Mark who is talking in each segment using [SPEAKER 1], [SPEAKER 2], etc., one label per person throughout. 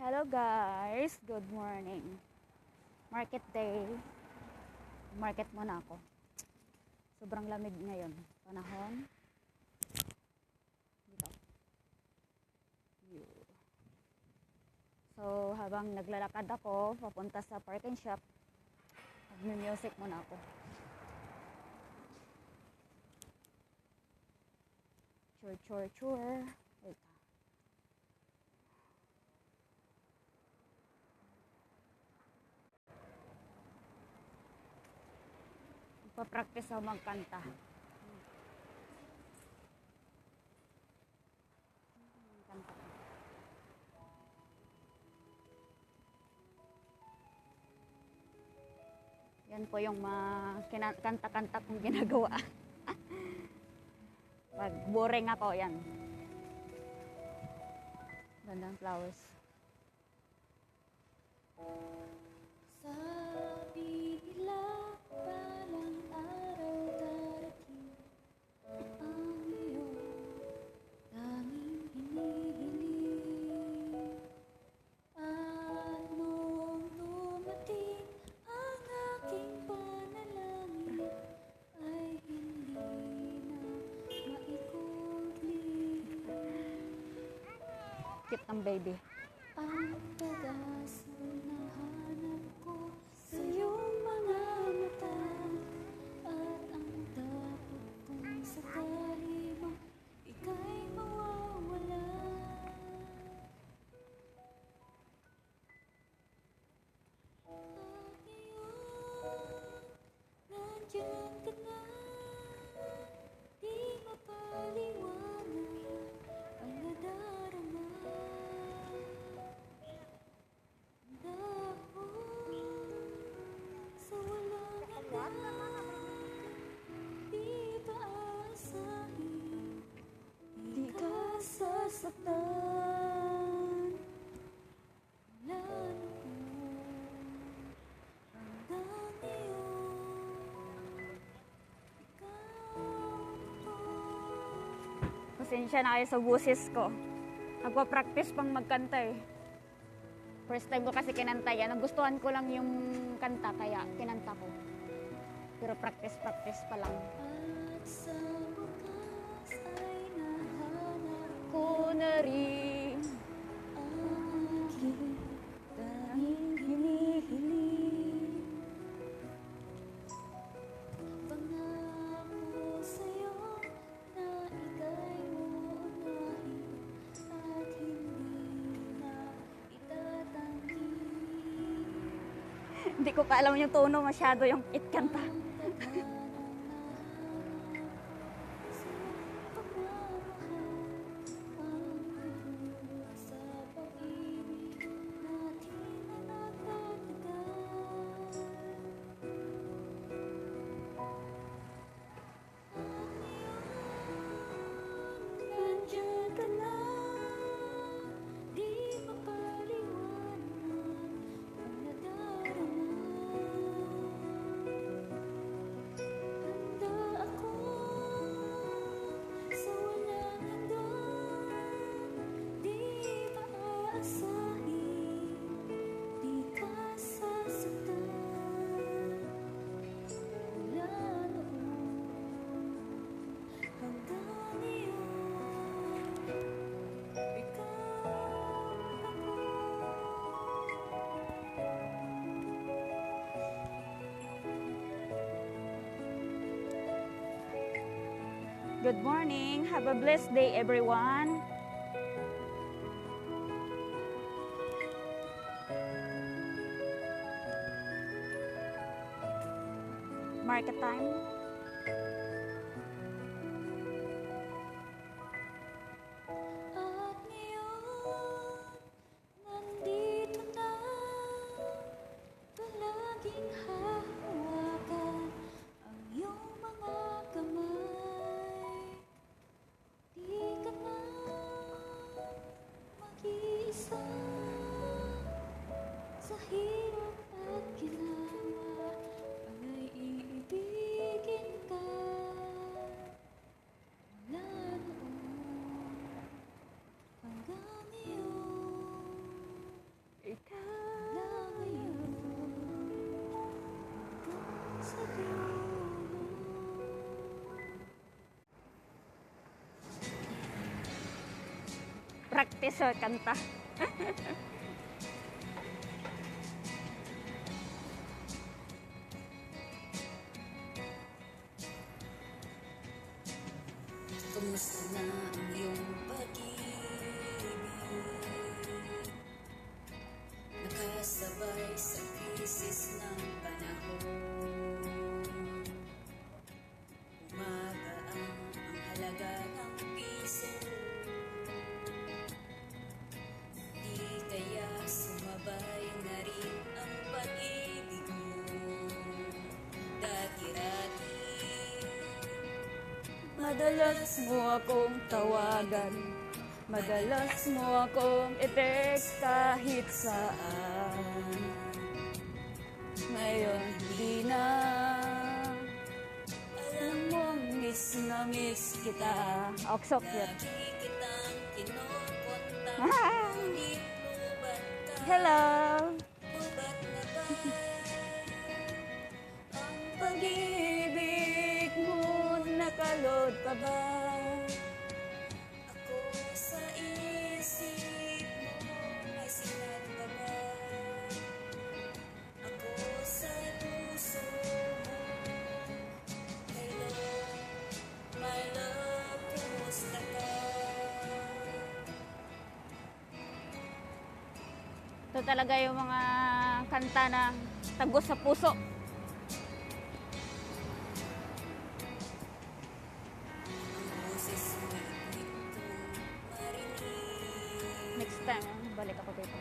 [SPEAKER 1] Hello guys, good morning. Market day. Market muna ako. Sobrang lamig ngayon. Panahon. Dito. So, habang naglalakad ako, papunta sa parking shop, mag-music muna ako. Chur. Wait. Pa-practice ako magkanta. Yan po yung kanta-kanta kong ginagawa. Pag boring ako, yan. Gandang flowers.
[SPEAKER 2] Sabi nila balang araw darating ang iyong tanging hinihiling. At nung dumating ang aking panalangin ay hindi na maikukli.
[SPEAKER 1] Cute ng baby.
[SPEAKER 2] Ang pag-asa na hanap ko sa iyong mga mata at ang takot kong sakali mang ika'y mawawala. At ngayon, nandiyan ka na, di mapaliwanag ang nadarama. Sa walang hanggan, di ka aasahin, di ka sasaktan. Lalo hanggang ngayon, ikaw ito.
[SPEAKER 1] Pasensya na kayo sa busis ko. Nagpa-practice pang magkanta eh. First time ko kasi kinanta yan. Nagustuhan ko lang yung kanta kaya kinanta ko. Pero practice pa lang.
[SPEAKER 2] At sa wakas ay nahanap
[SPEAKER 1] Ko na rin
[SPEAKER 2] ang aking tanging hinihiling. Pangako sa'yo na ika'y uunahin at hindi na itatanggi.
[SPEAKER 1] Hindi ko pa alam yung tono masyado yung kanta.
[SPEAKER 2] Ang pagmamahal sa'yo, pagmamahal ang bubuo sa pag-ibig natin na nagtatagal. At ngayon, nandiyan ka na, di mapaliwanag ang nadarama. Handa ako sa walang hanggan, di ka aasahin, di ka sasaktan. Mula noon hanggang ngayon, ikaw ako.
[SPEAKER 1] Good morning. Have a blessed day everyone. Market time.
[SPEAKER 2] At ngayon, nandito na, palaging hahawakan ang iyong mga kamay. Di ka na mag-iisa sa hirap at ginawa, pangay iibigin
[SPEAKER 1] practice sa kanta.
[SPEAKER 2] Kumusta na ang iyong pag-ibig? Nakasabay sa krisis ng panahon. Umagaan ang halaga ng piso. Di kaya sumabay na rin ang pag-ibig mo. Dati-dati
[SPEAKER 1] Madalas mo akong tawagan, madalas mo akong i-text kahit saan. Ngayon hindi na, alam mong miss na miss kita. Oh, so cute.
[SPEAKER 2] lagi kitang kinokontak.
[SPEAKER 1] Ah,
[SPEAKER 2] Ngunit lubat ka.
[SPEAKER 1] hello!
[SPEAKER 2] Lubat na ba ang
[SPEAKER 1] Pag-ibig mo, nakalod pa ba?
[SPEAKER 2] ako sa isip mo? May sinal ka ba? Ako sa puso mo. Hello, my love, kumusta ka?
[SPEAKER 1] Ito talaga yung mga kanta na tagos sa puso.
[SPEAKER 2] Ang boses mo nito marinig.
[SPEAKER 1] Next time, balik ako dito.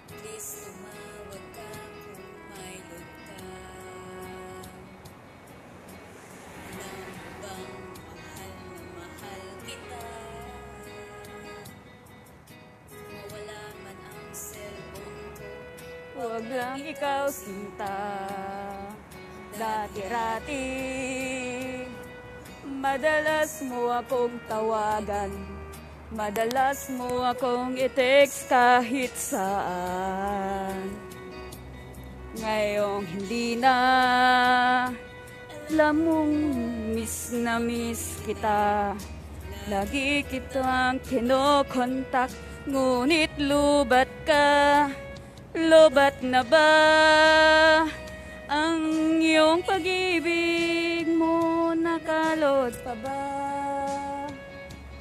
[SPEAKER 2] Please tumawag ka kung may load ka. Alam mo bang mahal na mahal kita? Mawala man ang cellphone ko.
[SPEAKER 1] Huwag lang ikaw sinta. Dati-rati, madalas mo akong tawagan, madalas mo akong i-text kahit saan. Ngayong hindi na, alam mong miss na miss kita. Lagi kitang kinokontak, ngunit lubat ka. Lubat na ba ang iyong pag-ibig mo? Nakalod pa ba?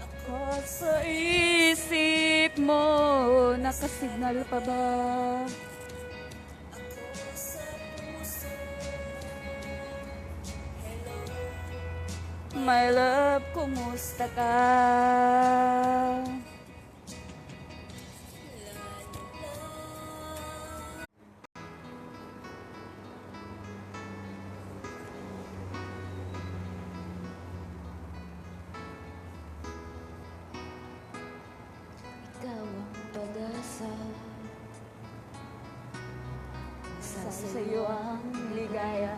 [SPEAKER 1] Ako sa isip mo, nakasignal pa ba?
[SPEAKER 2] Ako sa puso mo. Hello,
[SPEAKER 1] My love, kumusta ka?
[SPEAKER 2] ikaw ang pag-asa.
[SPEAKER 1] Sa iyo ang ligaya,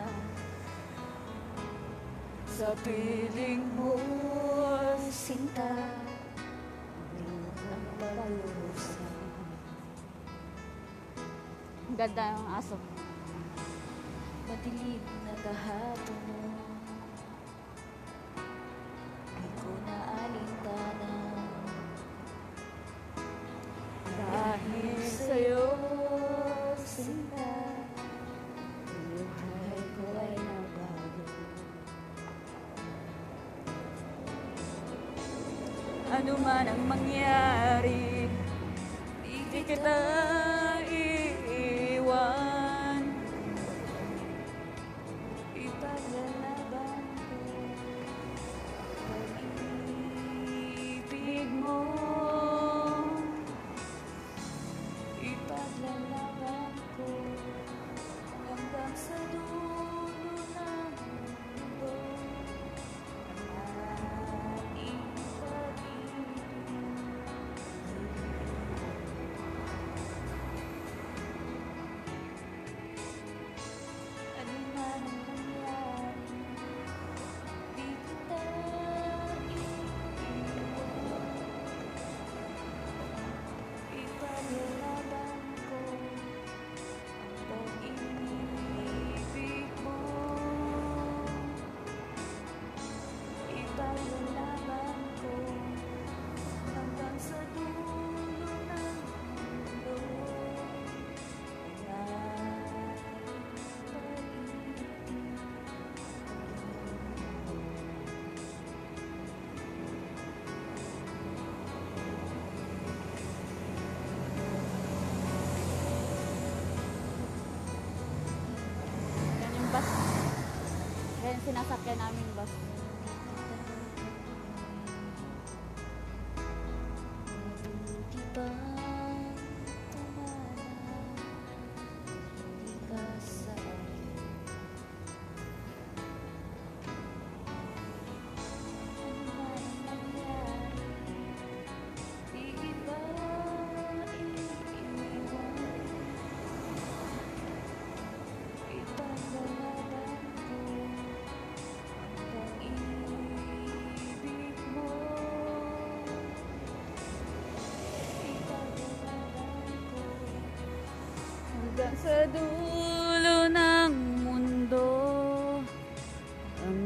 [SPEAKER 1] sa piling mo sinta, ang palusan. Ang ganda ng aso.
[SPEAKER 2] Madilim na kahapon, di ko na alintanan.
[SPEAKER 1] Dahil sa'yo, sinta, buhay ko ay nabago. Ano man ang mangyari, di kita iiwan. Ipaglalaban ko pag-ibig mo. Ipaglalaban ko hanggang sa dulo ng mundo. Ang ating pag-ibig. ng sinasakyan naming bus.
[SPEAKER 2] Di ba tumala, di ka sa akin. Ano man ang nangyari, di kita iniiwan. Ipaglalaban ko ang ibig mo.
[SPEAKER 1] Hanggang sa dulo ng mundo, ang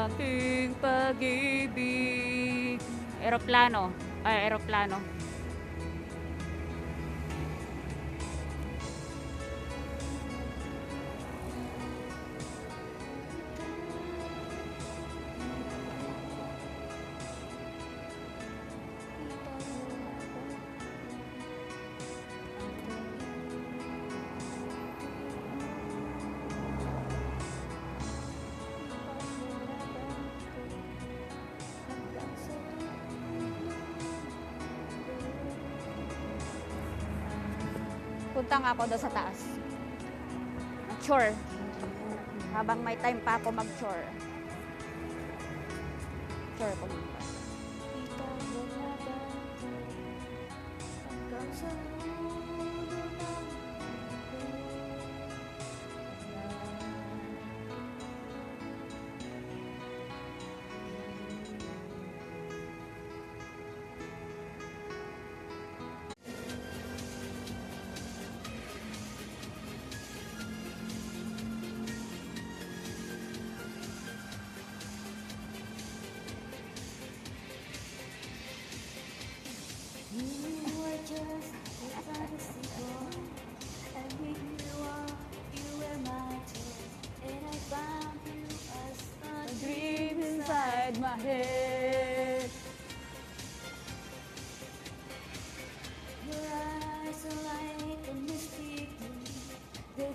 [SPEAKER 1] aking pag-ibig. Eroplano. Ay, eroplano. Punta nga ako doon sa taas. Mag-chore. Habang may time pa ako mag-chore. Chore ko muna. Dream inside my head.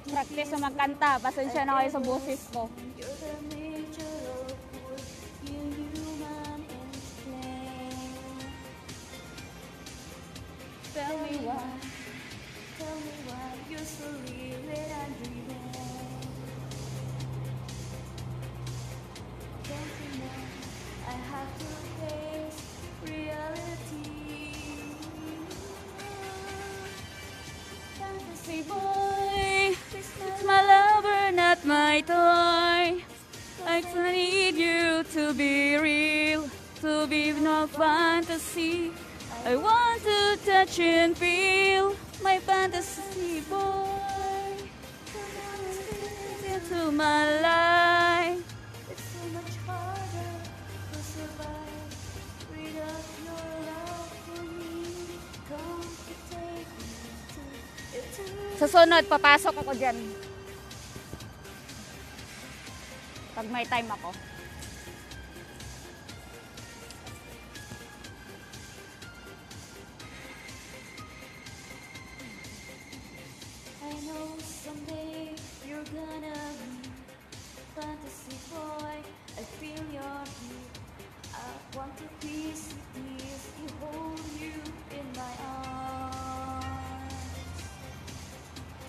[SPEAKER 1] Practice na magkanta. Pasensya na kayo sa boses ko. Tell me why.
[SPEAKER 2] Tell me why you're so real and I'm dreaming. Don't you know I have to face reality?
[SPEAKER 1] Fantasy boy, it's my lover, not my toy. I need you to be real, to be no fantasy. I want to touch and feel my fantasy boy. Into my life.
[SPEAKER 2] It's so much harder to survive without your love for me. Come to take me to eternity.
[SPEAKER 1] Sa sunod, papasok ako dyan. Pag may time ako.
[SPEAKER 2] I know someday you're gonna be fantasy boy. I feel your heat. I want to kiss you, hold you in my arms.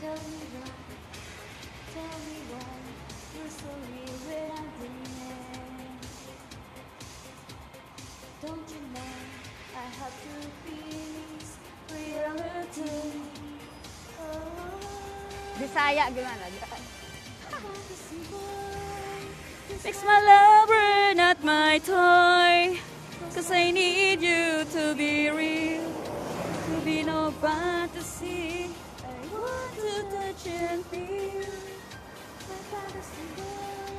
[SPEAKER 2] Tell me why you're so real when I'm dreaming. Don't you know I have to face reality?
[SPEAKER 1] Bisaya, gimana?
[SPEAKER 2] Fantasy boy,
[SPEAKER 1] Fix my lover, not my toy. Cause I need you to be real, to be no fantasy. I want to touch and feel.
[SPEAKER 2] my fantasy boy,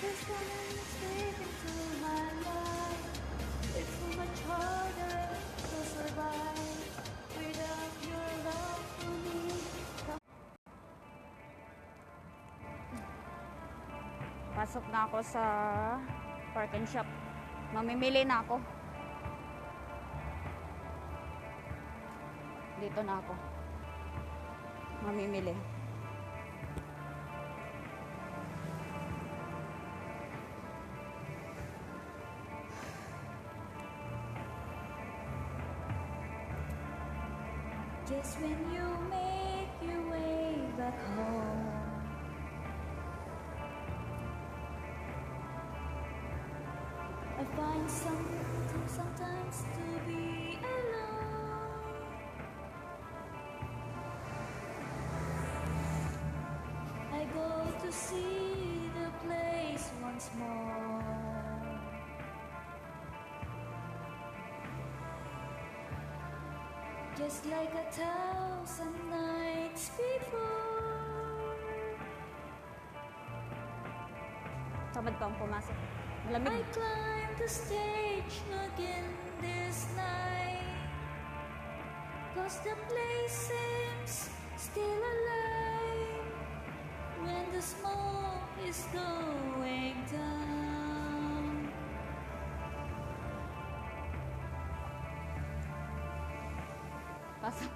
[SPEAKER 2] this one straight into my life. It's so much harder to survive without your love for me.
[SPEAKER 1] Pasok na ako sa park and shop. Mamimili na ako. Dito na ako. Mamimili.
[SPEAKER 2] Just when you make your way back home, I find sometimes to be alone. I go to see the place once more. Just like 1,000 nights before,
[SPEAKER 1] Tamad pa ang pumasok.
[SPEAKER 2] I
[SPEAKER 1] Malamig.
[SPEAKER 2] climb the stage again this night, 'cause the place seems still alive when the smoke is going down.
[SPEAKER 1] Pasok.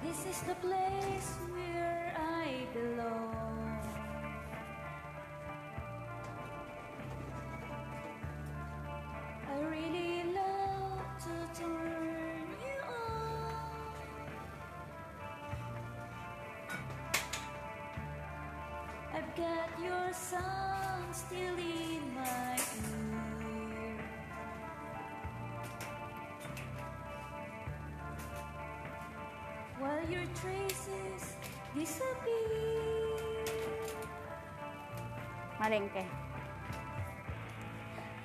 [SPEAKER 2] This is the place where I belong. I really love to turn you on. I've got your sound still in my ear. While your traces disappear,
[SPEAKER 1] Malengke.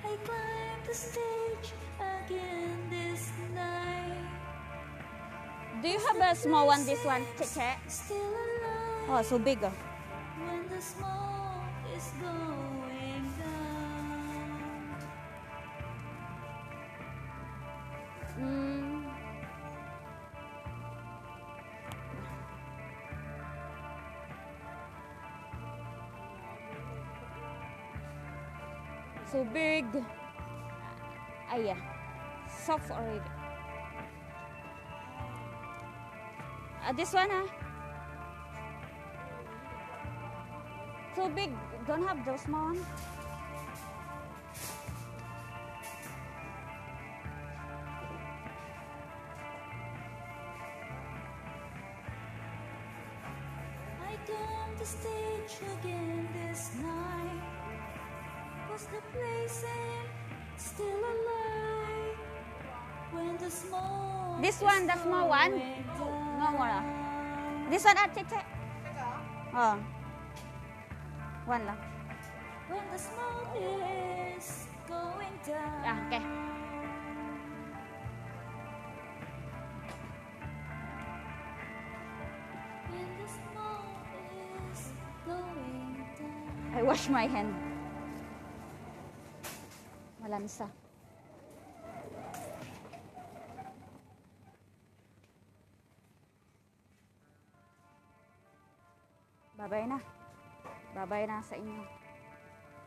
[SPEAKER 2] I climb the stage again this night.
[SPEAKER 1] Do you have a small one, this one, Cheche?
[SPEAKER 2] Still alive
[SPEAKER 1] Oh, so big. Oh.
[SPEAKER 2] when the smoke is going down.
[SPEAKER 1] Mm. So big. Ay, yeah. Soft already. This one, huh? So big. Don't have those small one.
[SPEAKER 2] I climb the stage again this night, 'cause the place seems still alive when the smoke
[SPEAKER 1] This one, the small one?
[SPEAKER 2] going down.
[SPEAKER 1] No more, ah. This one, Cheche. Oh. One lang.
[SPEAKER 2] When the smoke is going down.
[SPEAKER 1] Ah, okay.
[SPEAKER 2] When the smoke is going down.
[SPEAKER 1] I wash my hand. Malansa. Babay na. Babay na sa inyo.